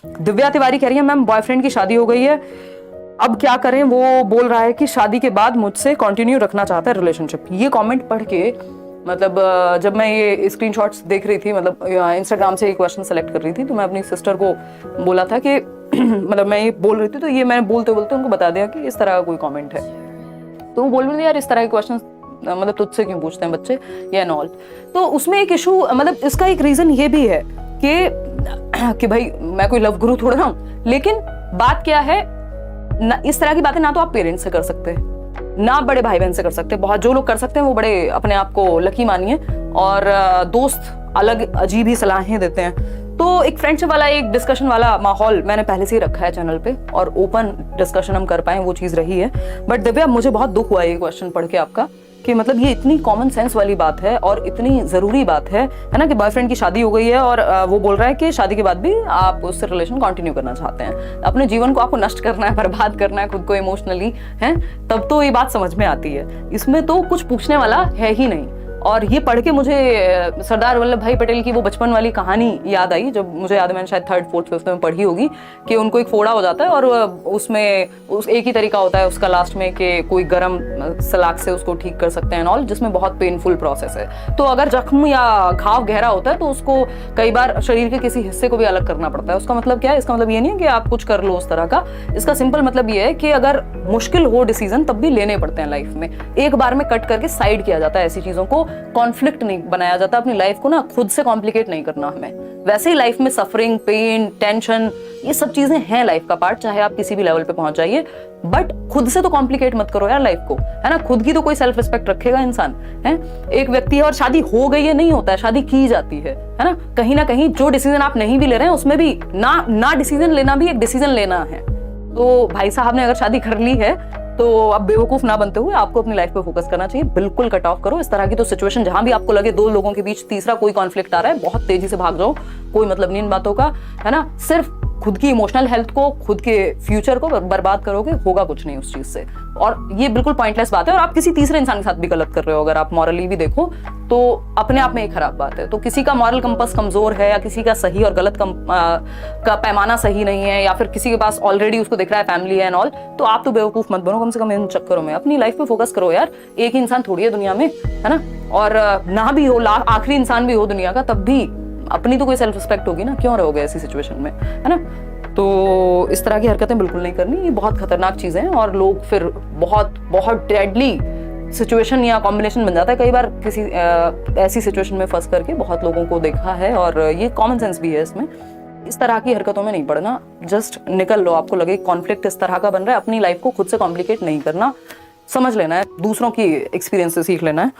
दिव्या तिवारी कह रही है मैम बॉयफ्रेंड की शादी हो गई है, अब क्या करें। वो बोल रहा है कि शादी के बाद मुझसे कंटिन्यू रखना चाहता है रिलेशनशिप। ये कमेंट पढ़ के मतलब जब मैं ये स्क्रीनशॉट्स देख रही थी, मतलब इंस्टाग्राम से ये क्वेश्चन सेलेक्ट कर रही थी, तो मैं अपनी सिस्टर को बोला था कि मतलब मैं ये बोल रही थी, तो ये मैंने बोलते बोलते उनको बता दिया कि इस तरह का कोई कमेंट है। तो वो बोल रही थी यार इस तरह के क्वेश्चन मतलब तुझसे क्यों पूछते हैं बच्चे या एंड ऑल। तो उसमें एक इशू, मतलब इसका एक रीजन ये भी है कि भाई मैं कोई लव गुरु थोड़ा ना हूं, लेकिन बात क्या है ना, इस तरह की बातें ना तो आप पेरेंट्स से कर सकते हैं ना बड़े भाई बहन से कर सकते हैं। बहुत जो लोग कर सकते हैं वो बड़े अपने आप को लकी मानिए, और दोस्त अलग अजीब ही सलाहें देते हैं। तो एक फ्रेंडशिप वाला, एक डिस्कशन वाला माहौल मैंने पहले से ही रखा है चैनल पे, और ओपन डिस्कशन हम कर पाए वो चीज रही है। बट दिव्या मुझे बहुत दुख हुआ ये क्वेश्चन पढ़ के आपका, कि मतलब ये इतनी कॉमन सेंस वाली बात है और इतनी जरूरी बात है ना, कि बॉयफ्रेंड की शादी हो गई है और वो बोल रहा है कि शादी के बाद भी आप उससे रिलेशन कंटिन्यू करना चाहते हैं, अपने जीवन को आपको नष्ट करना है, बर्बाद करना है खुद को इमोशनली, है तब तो ये बात समझ में आती है। इसमें तो कुछ पूछने वाला है ही नहीं। और ये पढ़ के मुझे सरदार वल्लभ भाई पटेल की वो बचपन वाली कहानी याद आई, जब मुझे याद है मैंने शायद 3rd 4th 5th में पढ़ी होगी, कि उनको एक फोड़ा हो जाता है और उसमें उस एक ही तरीका होता है उसका लास्ट में कि कोई गर्म सलाख से उसको ठीक कर सकते हैं ऑल, जिसमें बहुत पेनफुल प्रोसेस है। तो अगर जख्म या घाव गहरा होता है तो उसको कई बार शरीर के किसी हिस्से को भी अलग करना पड़ता है। उसका मतलब क्या है? इसका मतलब ये नहीं है कि आप कुछ कर लो उस तरह का। इसका सिंपल मतलब ये है कि अगर मुश्किल हो डिसीजन तब भी लेने पड़ते हैं लाइफ में, एक बार में कट करके साइड किया जाता है ऐसी चीजों को, कॉन्फ्लिक्ट नहीं बनाया जाता। अपनी लाइफ को ना खुद से कॉम्प्लिकेट नहीं करना हमें। वैसे ही लाइफ में सफरिंग, पेन, टेंशन, ये सब चीजें हैं लाइफ का पार्ट, चाहे आप किसी भी लेवल पे पहुंच जाइए, बट खुद से तो कॉम्प्लिकेट मत करो यार लाइफ को, है ना। खुद की तो कोई सेल्फ रिस्पेक्ट रखेगा इंसान, है। एक व्यक्ति है और शादी हो गई है नहीं होता है, शादी की जाती है ना कहीं जो डिसीजन आप नहीं भी ले रहे हैं उसमें भी ना डिसीजन लेना भी एक डिसीजन लेना है। तो भाई साहब ने अगर शादी कर ली है तो अब बेवकूफ ना बनते हुए आपको अपनी लाइफ पे फोकस करना चाहिए। बिल्कुल कट ऑफ करो इस तरह की तो सिचुएशन, जहां भी आपको लगे दो लोगों के बीच तीसरा कोई कॉन्फ्लिक्ट आ रहा है, बहुत तेजी से भाग जाओ, कोई मतलब नहीं इन बातों का, है ना। सिर्फ खुद की इमोशनल हेल्थ को, खुद के फ्यूचर को बर्बाद करोगे, होगा कुछ नहीं उस चीज से, और ये बिल्कुल पॉइंटलेस बात है। और आप किसी तीसरे इंसान के साथ भी गलत कर रहे हो, अगर आप मॉरली भी देखो तो अपने आप में एक खराब बात है। तो किसी का मॉरल कंपास कमजोर है, या किसी का सही और गलत का पैमाना सही नहीं है, या फिर किसी के पास ऑलरेडी उसको दिख रहा है फैमिली एंड ऑल, तो आप तो बेवकूफ मत बनो। कम से कम इन चक्करों में अपनी लाइफ पे फोकस करो यार। एक ही इंसान थोड़ी है दुनिया में, है ना। और ना भी हो, आखिरी इंसान भी हो दुनिया का, तब भी अपनी तो कोई सेल्फ रिस्पेक्ट होगी ना, क्यों रहोगे ऐसी सिचुएशन में, है ना। तो इस तरह की हरकतें बिल्कुल नहीं करनी, ये बहुत खतरनाक चीजें हैं, और लोग फिर बहुत डेडली सिचुएशन या कॉम्बिनेशन बन जाता है कई बार किसी ऐसी सिचुएशन में फंस करके। बहुत लोगों को देखा है, और ये कॉमन सेंस भी है इसमें। इस तरह की हरकतों में नहीं पड़ना, जस्ट निकल लो। आपको लगे कॉन्फ्लिक्ट इस तरह का बन रहा है, अपनी लाइफ को खुद से कॉम्प्लिकेट नहीं करना, समझ लेना है, दूसरों की एक्सपीरियंस से सीख लेना है।